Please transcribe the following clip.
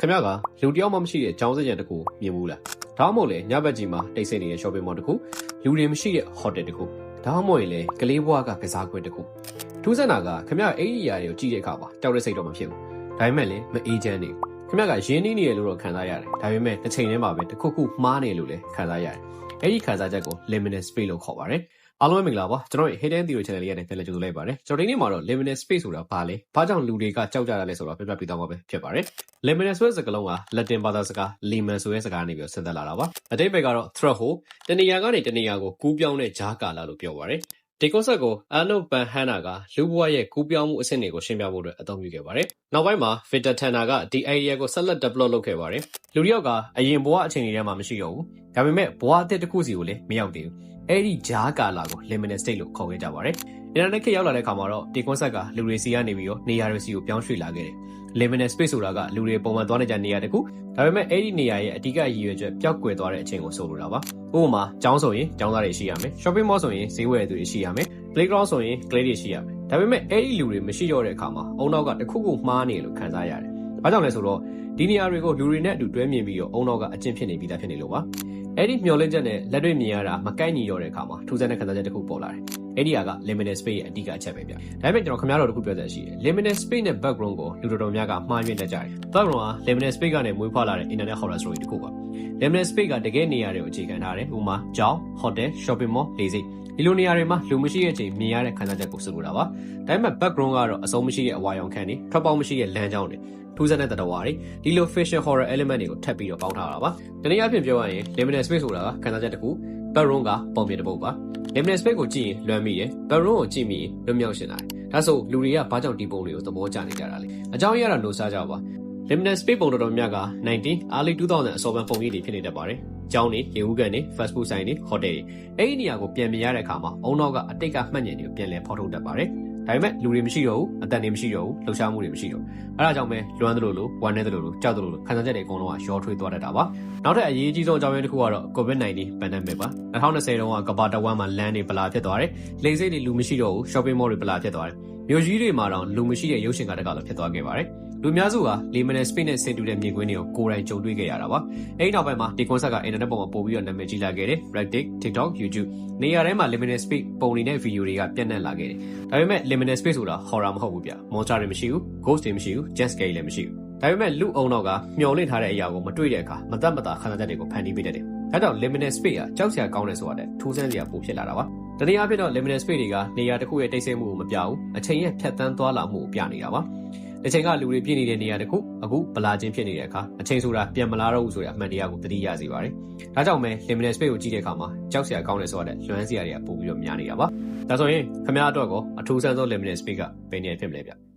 ခမရကလူတယောက်မှမရှိတဲ့ကျောင်းစကြံတစ်ခုမြင်ဘူးလားဒါမှမဟုတ်လေညဘက်ကြီးမှာတိတ်ဆိတ်နေတဲ့ shopping mall တစ်ခုလူတွေမရှိတဲ့ hotel တစ်ခုဒါမှမဟုတ်လေကလေးဘွားကကစားကွင်းတစ်ခုထူးဆန်းတာကခမရအဲ့ဒီຢာတွေကိုကြည့်တဲ့အခါမှာကြောက်တဲ့စိတ်တော့မဖြစ်ဘူးဒါပေမဲ့လေမအေးချမ်းနေခမရကရင်းနှီးနေရလို့တော့ခံစားရတယ်ဒါပေမဲ့တစ်ချိန်တည်းမှာပဲတစ်ခုခုမှားနေလို့လည်းခံစားရတယ်အဲ့ဒီခံစားချက်ကို liminal space လို့ခေါ်ပါတယ်အားလုံးပဲမင်္ဂလာပါကျွန်တော်ရဲ့ Hidden Theory Channel လေးကနေပြန်လည်ကြိုဆိုလိုက်ပါတယ်ကျွန်တော်ဒီနေ့မှာတော့ liminal space ဆိုတာဘာလဲဘာကြောင့်လူတွေကကြောက်ကြတာလဲဆိုတော့ပြပြပြသွားမှာပဲဖြစ်ပါတယ် liminal ဆိုတဲ့စကားလုံးက Latin ဘာသာစကား limen ဆိုတဲ့စကားနေပြီးဆင်းသက်လာတာပါအတိတ်ဘက်ကတော့ threshold တနေရာကနေတနေရာကိုကူးပြောင်းတဲ့ဂျားကာလလို့ပြောပါတယ်ဒီ concept ကို Arnold Van Hanna ကလူဘဝရဲ့ကူးပြောင်းမှုအဆင့်တွေကိုရှင်းပြဖို့အတွက်အသုံးပြုခဲ့ပါတယ်နောက်ပိုင်းမှာ Victor Tanner ကဒီ idea ကိုဆက်လက် develop လုပ်ခဲ့ပါတယ်လူတစ်ယောက်ကအရင်ဘဝအချိန်တွေထဲမှာမရှိတော့ဘူးဒါပေမဲ့ဘဝအသစ်တစ်ခုစီကိုလည်းမရောက်သေးဘူးအဲ့ဒီဂျားကာလာကို liminal state လို့ခေါ်ခဲ့ကြပါတယ်။ internet ခေတ်ရောက်လာတဲ့အခါမှာတော့ဒီ concept ကလူတွေစီကနေပြီးတော့နေရာတွေစီကိုပြောင်းရွှေ့လာခဲ့တယ်။ liminal space ဆိုတာကလူတွေပုံမှန်သွားနေကြနေရာတခုဒါပေမဲ့အဲ့ဒီနေရာရဲ့အဓိကရည်ရွယ်ချက်ပျောက်ကွယ်သွားတဲ့အချိန်ကိုဆိုလိုတာပါ။ဥပမာကျောင်းဆိုရင်ကျောင်းသားတွေရှိရမယ်။ shopping mall ဆိုရင်ဈေးဝယ်သူတွေရှိရမယ်။ playground ဆိုရင်ကလေးတွေရှိရမယ်။ဒါပေမဲ့အဲ့ဒီလူတွေမရှိတော့တဲ့အခါမှာအုံနောက်ကတခုခုမှားနေလို့ခံစားရတယ်။ဘာကြောင့်လဲဆိုတော့ဒီနေရာတွေကိုလူတွေနဲ့အတူတွဲမြင်ပြီးတော့အုံနောက်က အကျင့်ဖြစ်နေပြီးသားဖြစ်နေလို့ပါ။အဲ့ဒီမျောလင့်ချက်နဲ့လက်တွေ့မြင်ရတာမကိုက်ညီတော့တဲ့အခါမှာထူးဆန်းတဲ့ခံစားချက်တစ်ခုပေါ်လာတယ်။အဲ့ဒီဟာက liminal space ရဲ့အဓိကအချက်ပဲဗျ။ဒါပေမဲ့ကျွန်တော်ခင်ဗျားတို့တခုပြောချက်ရှိတယ်။ liminal space နဲ့ background ကိုလူတော်တော်များကမှားယွင်းတတ်ကြတယ်။ background က liminal space ကနေမွေးဖွားလာတဲ့ internet horror story တစ်ခုပါ။ liminal space ကတကယ်နေရာတွေကိုအခြေခံထားတယ်။ဥပမာကျောင်း hotel shopping mall လေဆိပ်ဒီလိုနေရာတွေမှာလူမရှိတဲ့အချိန်မြင်ရတဲ့ခံစားချက်ကိုဆိုလိုတာပါ။ဒါပေမဲ့ background ကတော့အဆုံးမရှိတဲ့အဝါရောင်ခန်းတွေထွက်ပေါက်မရှိတဲ့လမ်းကြောင်းတွေထူးဆန်းတဲ့တတော်ဝါတွေဒီလို fiction horror element တွေကိုထပ်ပြီးတော့ပေါင်းထားတာပါ။တနည်းအားဖြင့်ပြောရရင် liminal space ဆိုတာကခံစားချက်တစ်ခု background ကပုံပြင်တစ်ပုဒ်ပါ။ liminal space ကိုကြည့်ရင်လွမ်းမိတယ် background ကိုကြည့်မိရင်လွတ်မြောက်ရှင်လာတယ်။ဒါဆိုလူတွေကဘာကြောင့်ဒီပုံတွေကိုသဘောကျနေကြတာလဲ။အကြောင်းရင်းကတော့ nosa ကြောင့်ပါ။ liminal space ပုံတော်တော်များက19 early 2000အစောပိုင်းပုံရိပ်တွေဖြစ်နေတတ်ပါတယ်။ကျောင်းတွေရေဦးကန်တွေ fast food ဆိုင်တွေ hotel တွေအဲ့ဒီနေရာကိုပြန်မြင်ရတဲ့အခါမှာအုံနောက်ကအတိတ်ကမှတ်ဉာဏ်တွေကိုပြန်လည်ဖော်ထုတ်တတ်ပါတယ်။ဒါပေမဲ့လူတွေမရှိတော့ဘူးအတန်တွေမရှိတော့ဘူးလှုပ်ရှားမှုတွေမရှိတော့အဲဒါကြောင့်ပဲလွမ်းသလိုလိုဝမ်းနေသလိုလိုကြောက်သလိုလိုခံစားချက်တွေအကုန်လုံးကရောထွေးသွားတတ်တာပါနောက်ထပ်အရေးကြီးဆုံးအကြောင်းရင်းတစ်ခုကတော့ COVID-19 pandemic ပါ2020တုန်းကကမ္ဘာတစ်ဝန်းမှာလမ်းတွေပလာဖြစ်သွားတယ်လေဆိပ်တွေလူမရှိတော့ဘူး shopping mall တွေပလာဖြစ်သွားတယ်မြို့ကြီးတွေမှာတော့လူမရှိတဲ့ရုပ်ရှင်ကားတစ်ကားလည်းဖြစ်သွားခဲ့ပါတယ်လူများစုက liminal space နဲ့ဆင်တူတဲ့မြင်ကွင်းတွေကိုကိုယ်တိုင်ကြုံတွေ့ခဲ့ရတာပါ။အဲဒီနောက်ပိုင်းမှာဒီ concept က internet ပေါ်မှာပို့ပြီးတော့နာမည်ကြီးလာခဲ့တယ် Reddit, TikTok, YouTube နေရာထဲမှာ liminal space ပုံနေတဲ့ video တွေကပြန့်နှံ့လာခဲ့တယ်။ဒါပေမဲ့ liminal space ဆိုတာ horror မဟုတ်ဘူးဗျ။ monster တွေမရှိဘူး ghost တွေမရှိဘူး jump scare လည်းမရှိဘူး။ဒါပေမဲ့လူအုံနောက်ကမျောလင့်ထားတဲ့အရာကိုမတွေ့တဲ့အခါမသက်မသာခံစားချက်တွေကိုဖန်တီးပေးတတ်တယ်။ဒါကြောင့် liminal space ကကြောက်စရာကောင်းတယ်ဆိုတာတဲ့ထူးဆန်းစရာပိုဖြစ်လာတာပါ။တနည်းအားဖြင့်တော့ liminal space တွေကနေရာတစ်ခုရဲ့တိတ်ဆိတ်မှုကိုမပြဘူး။အချိန်ရဲ့ဖြတ်သန်းသွားလာမှုကိုပြနေတာပါ။အချိန်ကလူတွေပြည့်နေတဲ့နေရာတခုအခုဗလာချင်းဖြစ်နေတဲ့အခါအချိန်ဆိုတာပြန်မလာတော့ဘူးဆိုတဲ့အမှန်တရားကိုသတိရစေပါတယ်။ဒါကြောင့်ပဲ liminal space ကိုကြည့်တဲ့အခါမှာကြောက်စရာကောင်းတယ်ဆိုတဲ့လွမ်းစရာတွေကပို့ပြီးတော့များနေတာပါ။ဒါဆိုရင်ခင်ဗျားအတွက်ကအထူးဆန်းဆုံး liminal space ကဘယ်နေရာဖြစ်မလဲဗျ။